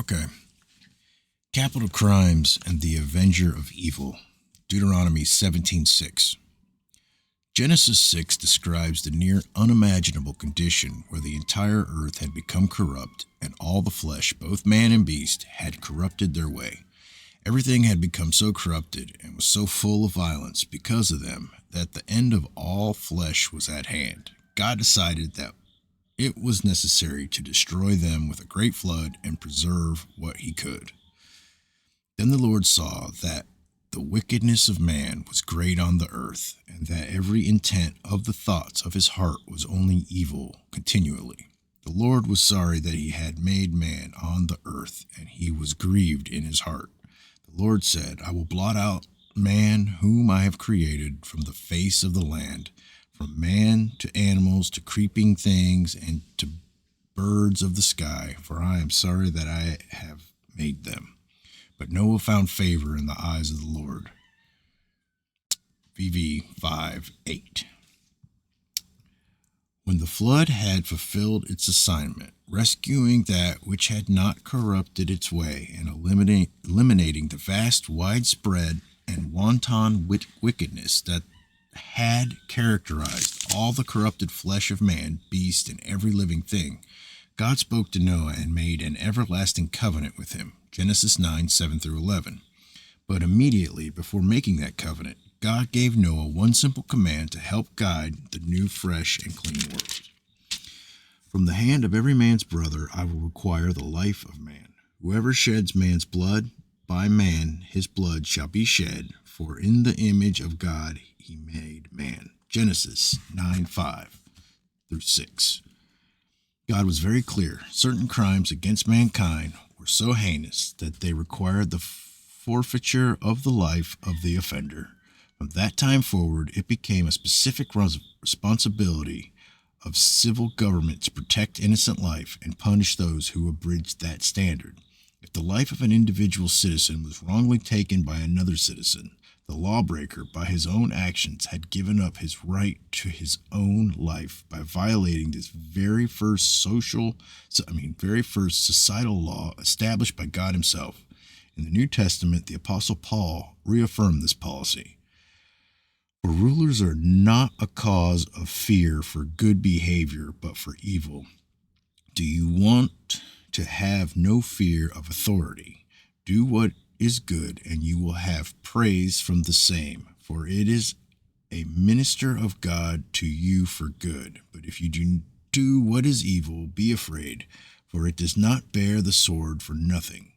Okay. Capital crimes and the Avenger of evil. Deuteronomy 17:6. Genesis 6 describes the near unimaginable condition where the entire earth had become corrupt and all the flesh, both man and beast, had corrupted their way. Everything had become so corrupted and was so full of violence because of them that the end of all flesh was at hand. God decided that it was necessary to destroy them with a great flood and preserve what he could. Then the Lord saw that the wickedness of man was great on the earth, and that every intent of the thoughts of his heart was only evil continually. The Lord was sorry that he had made man on the earth, and he was grieved in his heart. The Lord said, I will blot out man whom I have created from the face of the land, from man to animals to creeping things and to birds of the sky, for I am sorry that I have made them. But Noah found favor in the eyes of the Lord. VV 5:8. When the flood had fulfilled its assignment, rescuing that which had not corrupted its way and eliminating the vast, widespread, and wanton wickedness that had characterized all the corrupted flesh of man, beast, and every living thing, God spoke to Noah and made an everlasting covenant with him. Genesis 9:7-11. But immediately before making that covenant, God gave Noah one simple command to help guide the new, fresh, and clean world. From the hand of every man's brother I will require the life of man. Whoever sheds man's blood, by man his blood shall be shed, for in the image of God he made man. Genesis 9:5-6. God was very clear. Certain crimes against mankind were so heinous that they required the forfeiture of the life of the offender. From that time forward, it became a specific responsibility of civil government to protect innocent life and punish those who abridged that standard. If the life of an individual citizen was wrongly taken by another citizen, the lawbreaker, by his own actions, had given up his right to his own life by violating this very first societal law established by God himself. In the New Testament, the Apostle Paul reaffirmed this policy. For rulers are not a cause of fear for good behavior, but for evil. Do you want to have no fear of authority? Do what is good, and you will have praise from the same, for it is a minister of God to you for good. But if you do what is evil, be afraid, for it does not bear the sword for nothing.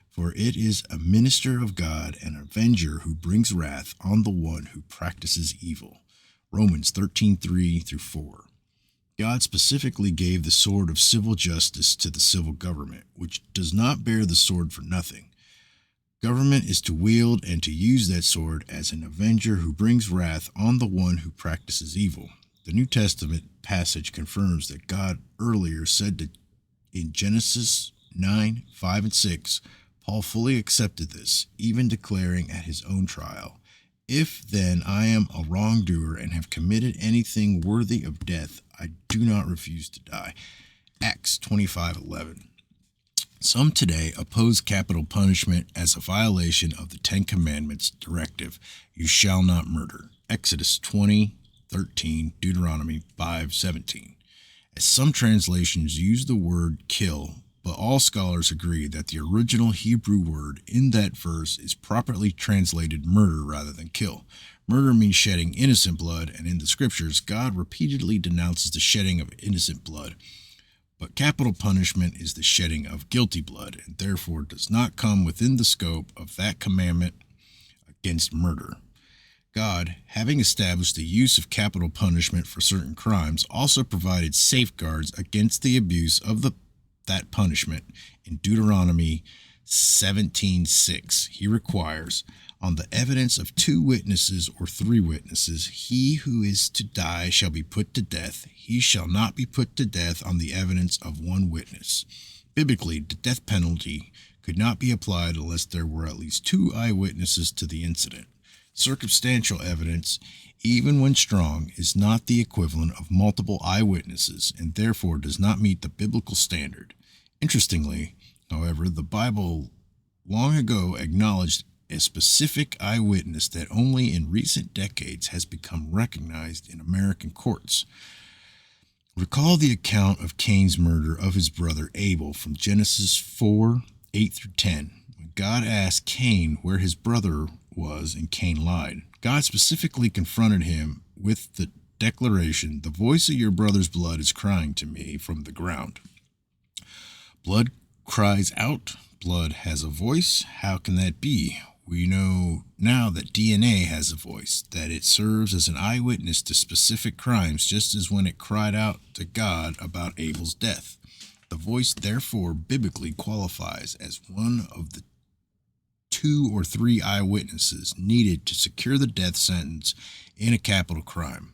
For it is a minister of God, an avenger who brings wrath on the one who practices evil. Romans 13:3-4. God specifically gave the sword of civil justice to the civil government, which does not bear the sword for nothing. Government is to wield and to use that sword as an avenger who brings wrath on the one who practices evil. The New Testament passage confirms that God earlier said that in Genesis 9:5-6, Paul fully accepted this, even declaring at his own trial, If then I am a wrongdoer and have committed anything worthy of death, I do not refuse to die. Acts 25:11. Some today oppose capital punishment as a violation of the Ten Commandments directive, you shall not murder. Exodus 20:13, Deuteronomy 5:17. As some translations use the word kill, but all scholars agree that the original Hebrew word in that verse is properly translated murder rather than kill. Murder means shedding innocent blood, and in the scriptures, God repeatedly denounces the shedding of innocent blood. But capital punishment is the shedding of guilty blood, and therefore does not come within the scope of that commandment against murder. God, having established the use of capital punishment for certain crimes, also provided safeguards against the abuse of that punishment. In Deuteronomy 17:6, he requires, on the evidence of 2 witnesses or 3 witnesses, he who is to die shall be put to death. He shall not be put to death on the evidence of 1 witness. Biblically, the death penalty could not be applied unless there were at least 2 eyewitnesses to the incident. Circumstantial evidence, even when strong, is not the equivalent of multiple eyewitnesses and therefore does not meet the biblical standard. Interestingly, However, the Bible long ago acknowledged a specific eyewitness that only in recent decades has become recognized in American courts. Recall the account of Cain's murder of his brother Abel from Genesis 4:8 through 10. When God asked Cain where his brother was, and Cain lied, God specifically confronted him with the declaration, "The voice of your brother's blood is crying to me from the ground." Blood cries out. Blood has a voice. How can that be? We know now that DNA has a voice, that it serves as an eyewitness to specific crimes, just as when it cried out to God about Abel's death. The voice therefore biblically qualifies as one of the 2 or 3 eyewitnesses needed to secure the death sentence in a capital crime.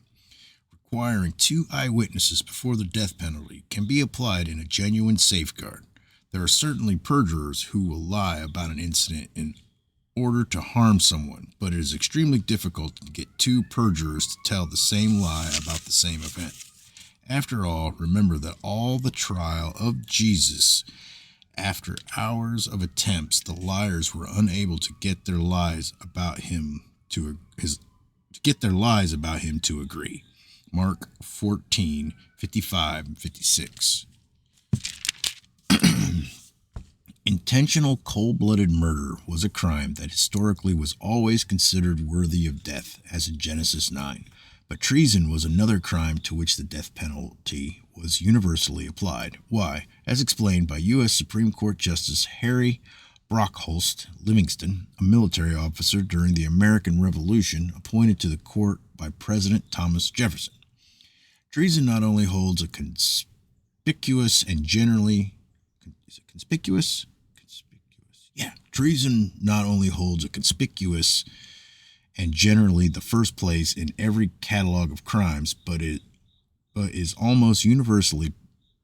Requiring 2 eyewitnesses before the death penalty can be applied in a genuine safeguard. There are certainly perjurers who will lie about an incident in order to harm someone, but it is extremely difficult to get 2 perjurers to tell the same lie about the same event. After all, remember that all the trial of Jesus, after hours of attempts, the liars were unable to get their lies about him to agree. Mark 14:55 and 56. Intentional cold-blooded murder was a crime that historically was always considered worthy of death, as in Genesis 9. But treason was another crime to which the death penalty was universally applied. Why? As explained by U.S. Supreme Court Justice Harry Brockholst Livingston, a military officer during the American Revolution appointed to the court by President Thomas Jefferson. Treason not only holds a conspicuous and generally Treason not only holds a conspicuous and generally the first place in every catalog of crimes, but is almost universally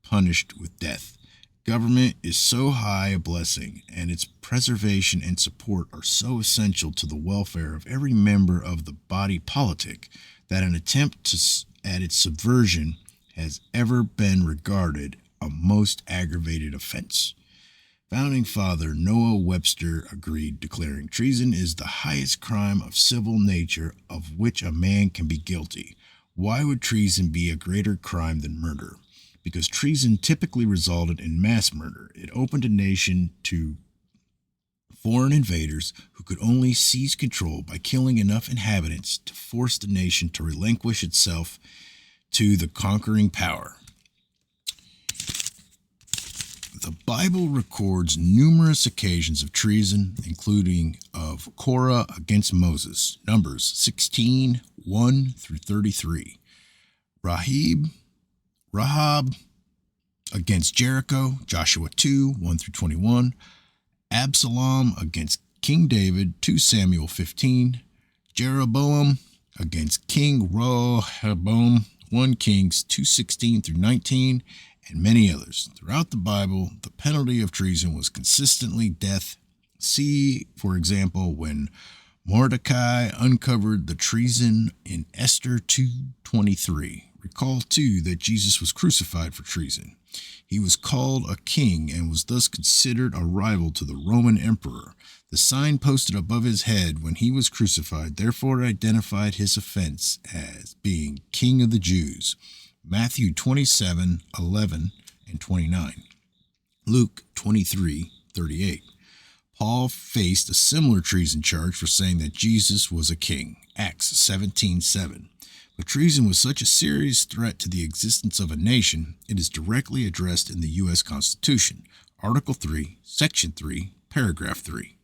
punished with death. Government is so high a blessing, and its preservation and support are so essential to the welfare of every member of the body politic, that an attempt at its subversion has ever been regarded a most aggravated offense. Founding Father Noah Webster agreed, declaring, "Treason is the highest crime of civil nature of which a man can be guilty. Why would treason be a greater crime than murder? Because treason typically resulted in mass murder. It opened a nation to foreign invaders who could only seize control by killing enough inhabitants to force the nation to relinquish itself to the conquering power." The Bible records numerous occasions of treason, including of Korah against Moses, Numbers 16:1 through 33. Rahab against Jericho, Joshua 2:1 through 21. Absalom against King David, 2 Samuel 15. Jeroboam against King Rehoboam, 1 Kings 2:16 through 19. And many others. Throughout the Bible, the penalty of treason was consistently death. See, for example, when Mordecai uncovered the treason in Esther 2:23. Recall, too, that Jesus was crucified for treason. He was called a king and was thus considered a rival to the Roman emperor. The sign posted above his head when he was crucified therefore identified his offense as being King of the Jews. Matthew 27:11 and 29. Luke 23:38. Paul faced a similar treason charge for saying that Jesus was a king. Acts 17:7. But treason was such a serious threat to the existence of a nation, it is directly addressed in the U.S. Constitution, Article 3, Section 3, Paragraph 3.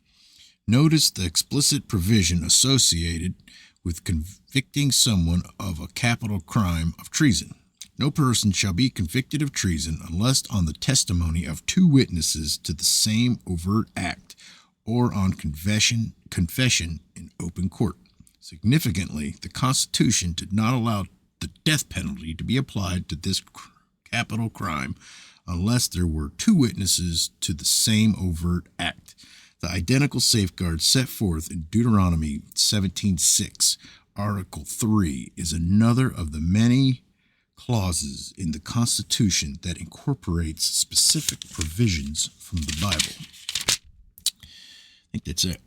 Notice the explicit provision associated with convicting someone of a capital crime of treason. No person shall be convicted of treason unless on the testimony of 2 witnesses to the same overt act, or on confession in open court. Significantly, the Constitution did not allow the death penalty to be applied to this capital crime unless there were 2 witnesses to the same overt act. The identical safeguard set forth in Deuteronomy 17:6, Article 3, is another of the many clauses in the Constitution that incorporates specific provisions from the Bible. I think that's it.